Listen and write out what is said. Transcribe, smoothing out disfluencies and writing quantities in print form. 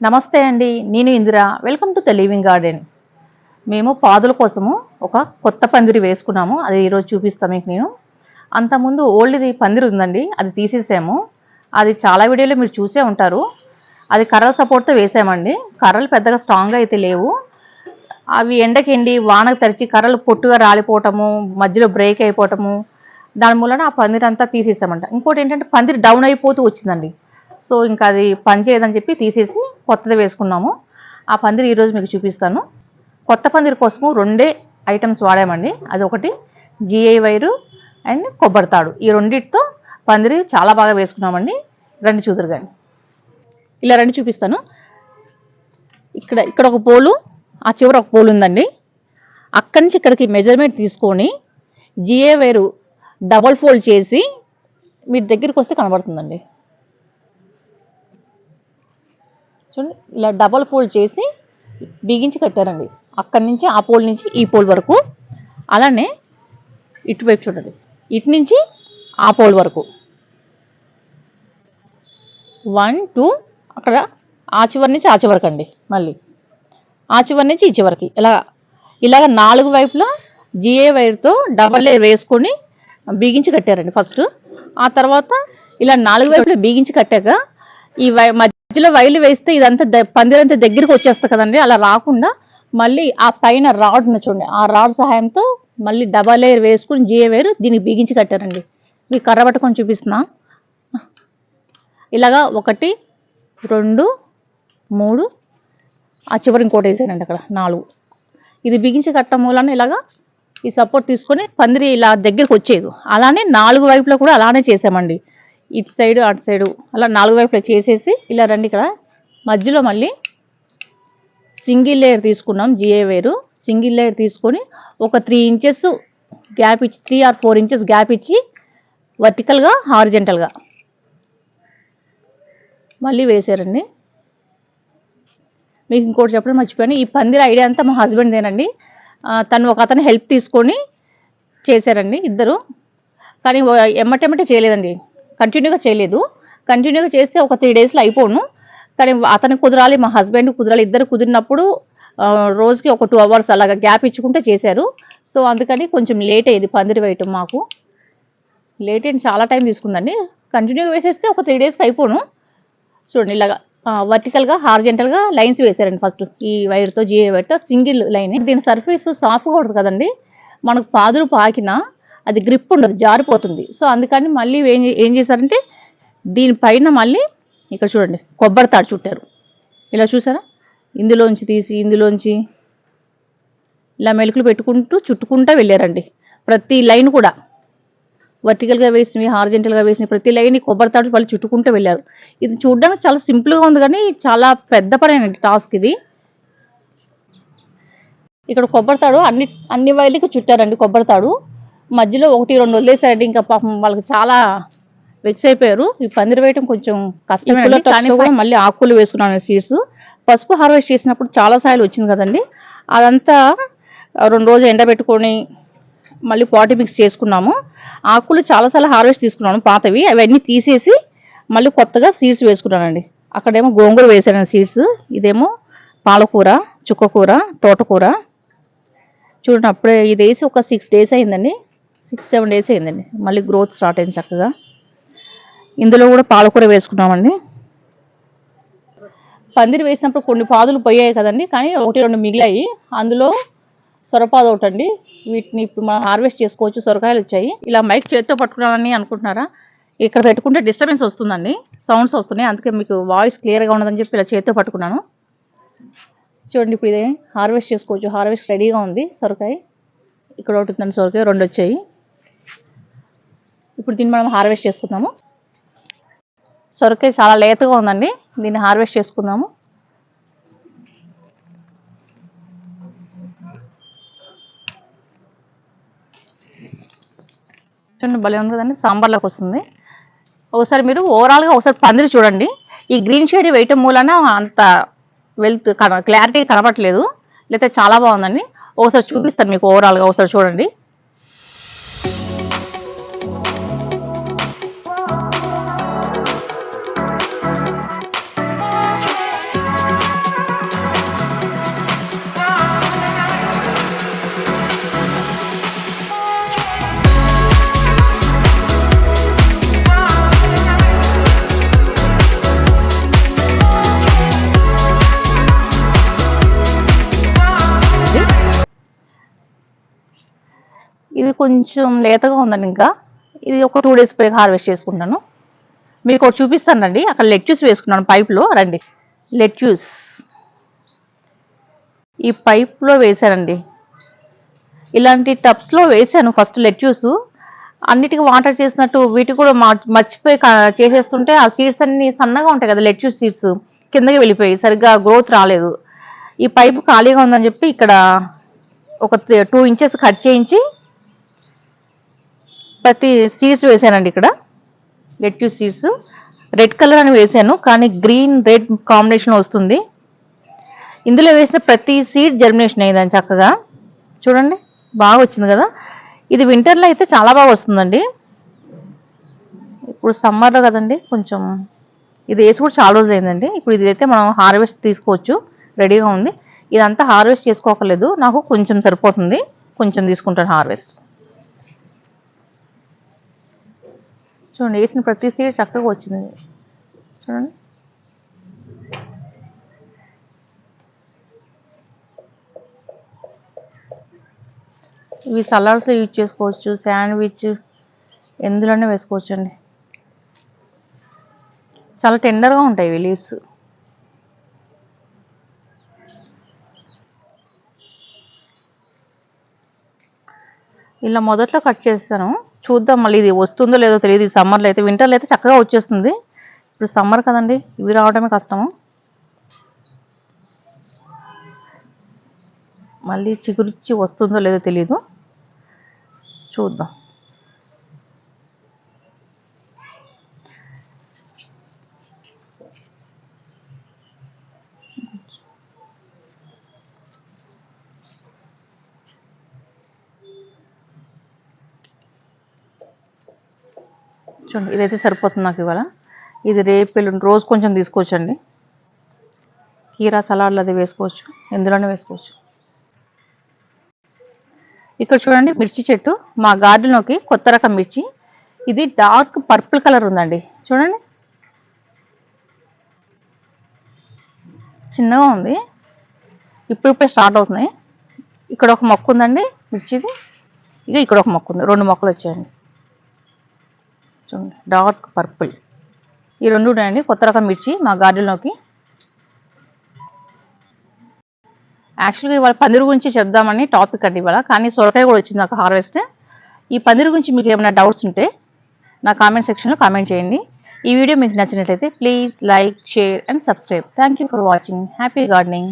నమస్తే అండి, నేను Indira. Welcome to the living garden. మేము పాదుల కోసము ఒక కొత్త పందిరి వేసుకున్నాము. అది ఈరోజు చూపిస్తాను మీకు నేను. అంతకుముందు ఓల్డ్ది పందిరి ఉందండి, అది తీసేసాము. అది చాలా వీడియోలో మీరు చూసే ఉంటారు. అది కర్రల సపోర్ట్తో వేసామండి. కర్రలు పెద్దగా స్ట్రాంగ్గా అయితే లేవు. అవి ఎండకెండి వానకు తడిచి కర్రలు పొట్టుగా రాలిపోవటము, మధ్యలో బ్రేక్ అయిపోవటము, దాని మూలన ఆ పందిరి అంతా తీసేసామంట. ఇంకోటి ఏంటంటే పందిరి డౌన్ అయిపోతూ వచ్చిందండి. సో ఇంకా అది పని చేయదని చెప్పి తీసేసి కొత్తది వేసుకున్నాము. ఆ పందిరి ఈరోజు మీకు చూపిస్తాను. కొత్త పందిరి కోసము రెండే ఐటమ్స్ వాడామండి. అదొకటి జిఐ వైరు అండ్ కొబ్బరి తాడు. ఈ రెండింటితో పందిరి చాలా బాగా వేసుకున్నామండి. రండి చూద్దరు కానీ. ఇలా రండి చూపిస్తాను. ఇక్కడ ఒక పోలు, ఆ చివర ఒక పోలు ఉందండి. అక్కడి నుంచి ఇక్కడికి మెజర్మెంట్ తీసుకొని జిఐ వైరు డబల్ ఫోల్డ్ చేసి మీ దగ్గరికి వస్తే కనబడుతుందండి. చూడండి, ఇలా డబల్ ఫోల్డ్ చేసి బిగించి కట్టారండి. అక్కడి నుంచి ఆ పోల్ నుంచి ఈ పోల్ వరకు, అలానే ఇటువైపు చూడండి, ఇటు నుంచి ఆ పోల్ వరకు 1 2 అక్కడ ఆ చివరి నుంచి ఆ చివరికి అండి. మళ్ళీ ఆ చివరి నుంచి ఈ చివరికి ఇలాగ 4 వైపులా జిఏ వైర్తో డబల్ లేయర్ వేసుకొని బిగించి కట్టారండి ఫస్ట్. ఆ తర్వాత ఇలా 4 వైపులా బిగించి కట్టాక ఈ మధ్యలో వైర్లు వేస్తే ఇదంతా పందిరంతా దగ్గరికి వచ్చేస్తుంది కదండి. అలా రాకుండా మళ్ళీ ఆ పైన రాడ్ను చూడండి, ఆ రాడ్ సహాయంతో మళ్ళీ డబల్ లేయర్ వేసుకుని జిఏ వైర్ దీనికి బిగించి కట్టారండి. మీకు కర్ర పట్టుకొని చూపిస్తున్నా. ఇలాగా 1 2 3 ఆ చివరి ఇంకోటి వేసానండి, అక్కడ 4. ఇది బిగించి కట్టడం మూలన ఇలాగా ఈ సపోర్ట్ తీసుకొని పందిరి ఇలా దగ్గరికి వచ్చేది. అలానే 4 వైపులో కూడా అలానే చేసామండి. ఇటు సైడు అటు సైడు అలా 4 వైపులా చేసేసి ఇలా రండి. ఇక్కడ మధ్యలో మళ్ళీ సింగిల్ లేయర్ తీసుకున్నాం. జిఏ వైరు సింగిల్ లేయర్ తీసుకొని ఒక 3 ఇంచెస్ గ్యాప్ ఇచ్చి, 3 or 4 ఇంచెస్ గ్యాప్ ఇచ్చి వర్టికల్గా హారిజెంటల్గా మళ్ళీ వేసారండి. మీకు ఇంకోటి చెప్పడం మర్చిపోయాను, ఈ పందిరి ఐడియా అంతా మా హస్బెండ్దేనండి. తను ఒక అతను హెల్ప్ తీసుకొని చేశారండి ఇద్దరు. కానీ ఎమ్మటెమ్మటే చేయలేదండి, కంటిన్యూగా చేయలేదు. కంటిన్యూగా చేస్తే ఒక 3 డేస్లో అయిపోను. కానీ అతనికి కుదరాలి, మా హస్బెండ్ కుదరాలి. ఇద్దరు కుదిరినప్పుడు రోజుకి ఒక 2 hours అలాగా గ్యాప్ ఇచ్చుకుంటే చేశారు. సో అందుకని కొంచెం లేట్ అయ్యేది పందిరి వేయటం. మాకు లేట్ అయింది, చాలా టైం తీసుకుందండి. కంటిన్యూగా వేసేస్తే ఒక 3 డేస్కి అయిపోను. చూడండి, ఇలాగా వర్టికల్గా హార్జెంటల్గా లైన్స్ వేసారండి ఫస్ట్. ఈ వైర్తో జిఏ వైర్తో సింగిల్ లైన్. దీని సర్ఫేస్ సాఫ్ట్గా ఉంటుంది కదండి, మనకు పాదులు పాకినా అది గ్రిప్ ఉండదు, జారిపోతుంది. సో అందుకని మళ్ళీ ఏం చేశారంటే దీనిపైన మళ్ళీ ఇక్కడ చూడండి కొబ్బరి తాడు చుట్టారు. ఇలా చూసారా, ఇందులోంచి తీసి ఇందులోంచి ఇలా మెలుకులు పెట్టుకుంటూ చుట్టుకుంటూ వెళ్ళారండి. ప్రతి లైన్ కూడా వర్టికల్గా వేసినవి, హార్జెంటల్గా వేసినవి ప్రతి లైన్ కొబ్బరి తాడు వాళ్ళు చుట్టుకుంటూ వెళ్ళారు. ఇది చూడడానికి చాలా సింపుల్గా ఉంది, కానీ చాలా పెద్ద పనేనండి టాస్క్ ఇది. ఇక్కడ కొబ్బరి తాడు అన్ని వైర్లకి చుట్టారండి. కొబ్బరి తాడు మధ్యలో 1 2 వదిలేసారండి. ఇంకా పాపం వాళ్ళకి చాలా వెక్స్ అయిపోయారు. ఈ పందిరి వేయటం కొంచెం కష్టమే, కానీ కూడా మళ్ళీ ఆకులు వేసుకున్నాను సీడ్స్. పసుపు హార్వెస్ట్ చేసినప్పుడు చాలా సార్లు వచ్చింది కదండి, అదంతా 2 రోజులు ఎండబెట్టుకొని మళ్ళీ పాటి మిక్స్ చేసుకున్నాము. ఆకులు చాలాసార్లు హార్వెస్ట్ తీసుకున్నాను పాతవి, అవన్నీ తీసేసి మళ్ళీ కొత్తగా సీడ్స్ వేసుకున్నానండి. అక్కడేమో గోంగూర వేసాను సీడ్స్, ఇదేమో పాలకూర, చుక్కకూర, తోటకూర. చూడండి, అప్పుడే ఇది వేసి ఒక 6 days అయిందండి, 6-7 days అయిందండి. మళ్ళీ గ్రోత్ స్టార్ట్ అయింది చక్కగా. ఇందులో కూడా పాలకూర వేసుకున్నామండి. పందిరి వేసినప్పుడు కొన్ని పాదులు పోయాయి కదండి, కానీ 1 2 మిగిలాయి. అందులో సొరపాదు ఒకటి అండి. వీటిని ఇప్పుడు మనం హార్వెస్ట్ చేసుకోవచ్చు. సొరకాయలు వచ్చాయి. ఇలా మైక్ చేతితో పట్టుకున్నానని అనుకుంటున్నారా, ఇక్కడ పెట్టుకుంటే డిస్టర్బెన్స్ వస్తుందండి, సౌండ్స్ వస్తున్నాయి. అందుకే మీకు వాయిస్ క్లియర్గా ఉండదని చెప్పి ఇలా చేతితో పట్టుకున్నాను. చూడండి, ఇప్పుడు ఇదే హార్వెస్ట్ చేసుకోవచ్చు. హార్వెస్ట్ రెడీగా ఉంది సొరకాయ. ఇక్కడ ఒకటి ఉందండి సొరకాయ, 2 వచ్చాయి. ఇప్పుడు దీన్ని మనం హార్వెస్ట్ చేసుకుందాము. సొరకాయ చాలా లేతగా ఉందండి, దీన్ని హార్వెస్ట్ చేసుకుందాము. చూడండి, భలే ఉంది కదండి, సాంబార్లోకి వస్తుంది. ఒకసారి మీరు ఓవరాల్గా ఒకసారి పందిరి చూడండి. ఈ గ్రీన్ షేడ్ వేయటం మూలన అంత క్లారిటీ కనబడట్లేదు, లేకపోతే చాలా బాగుందండి. ఒకసారి చూపిస్తాను మీకు ఓవరాల్గా, ఒకసారి చూడండి. ఇది కొంచెం లేతగా ఉందండి. ఇంకా ఇది ఒక 2 డేస్ పైగా హార్వెస్ట్ చేసుకుంటాను. మీకు ఒకటి చూపిస్తానండి. అక్కడ లెట్యూస్ వేసుకున్నాను పైప్‌లో, రండి. లెట్యూస్ ఈ పైప్‌లో వేశానండి. ఇలాంటి టబ్స్‌లో వేశాను ఫస్ట్ లెట్యూసు. అన్నిటికి వాటర్ చేసినట్టు వీటికి కూడా మర్చిపోయి చేసేస్తుంటే ఆ సీడ్స్ అన్నీ సన్నగా ఉంటాయి కదా! లెట్యూస్ సీడ్స్ కిందకి వెళ్ళిపోయాయి. సరిగ్గా గ్రోత్ రాలేదు. ఈ పైపు ఖాళీగా ఉందని చెప్పి ఇక్కడ ఒక 2 ఇంచెస్ కట్ చేయించి ప్రతి సీడ్స్ వేశానండి ఇక్కడ. లెట్యూస్ సీడ్స్ రెడ్ కలర్ అని వేశాను. కానీ గ్రీన్, రెడ్ కాంబినేషన్ వస్తుంది. ఇందులో వేసిన ప్రతి సీడ్ జర్మినేషన్ అయిందని చక్కగా. చూడండి బాగా వచ్చింది కదా! ఇది వింటర్‌లో అయితే చాలా బాగా వస్తుందండి. ఇప్పుడు సమ్మర్‌లో కదండీ కొంచెం ఇది వేసి కూడా చాలా రోజులైందండి. ఇప్పుడు ఇదైతే మనం హార్వెస్ట్ తీసుకోవచ్చు. రెడీగా ఉంది. ఇదంతా హార్వెస్ట్ చేసుకోకర్లేదు. నాకు కొంచెం సరిపోతుంది. కొంచెం తీసుకుంటాను హార్వెస్ట్. చూడండి వేసిన ప్రతి సీడ్ చక్కగా వచ్చింది. చూడండి. ఇవి సలాడ్స్‌లో యూజ్ చేసుకోవచ్చు. శాండ్‌విచ్ ఎందులోనే వేసుకోవచ్చండి. చాలా టెండర్‌గా ఉంటాయి ఇవి లీవ్స్. ఇలా మొదట్లో కట్ చేస్తాను. చూద్దాం మళ్ళీ ఇది వస్తుందో లేదో తెలియదు. ఈ సమ్మర్‌లో అయితే, వింటర్‌లో అయితే చక్కగా వచ్చేస్తుంది. ఇప్పుడు సమ్మర్ కదండీ, ఇవి రావడమే కష్టము. మళ్ళీ చిగురిచ్చి వస్తుందో లేదో తెలీదు. చూద్దాం. చూడండి ఇదైతే సరిపోతుంది నాకు ఇవాళ. ఇది రేపు ఎల్లుండి రోజు కొంచెం తీసుకోవచ్చండి. కీరా సలాడ్లు అది వేసుకోవచ్చు. ఎందులోనే వేసుకోవచ్చు. ఇక్కడ చూడండి మిర్చి చెట్టు. మా గార్డెన్‌లోకి కొత్త రకం మిర్చి. ఇది డార్క్ పర్పుల్ కలర్ ఉందండి. చూడండి. చిన్నగా ఉంది. ఇప్పుడిప్పుడే స్టార్ట్ అవుతున్నాయి. ఇక్కడ ఒక మొక్క ఉందండి మిర్చిది. ఇక ఇక్కడ ఒక మొక్క ఉంది. 2 మొక్కలు వచ్చాయండి. చూడండి డార్క్ పర్పుల్. ఈ 2 ఉన్నాయండి కొత్త రకం మిర్చి మా గార్డెన్‌లోకి. యాక్చువల్‌గా ఇవాళ పన్నీర్ గురించి చెప్దామని టాపిక్ అండి ఇవాళ. కానీ సొరకాయ కూడా వచ్చింది నాకు హార్వెస్ట్. ఈ పన్నీర్ గురించి మీకు ఏమైనా డౌట్స్ ఉంటే నా కామెంట్ సెక్షన్‌లో కామెంట్ చేయండి. ఈ వీడియో మీకు నచ్చినట్లయితే please like, share and subscribe. Thank you for watching. Happy gardening.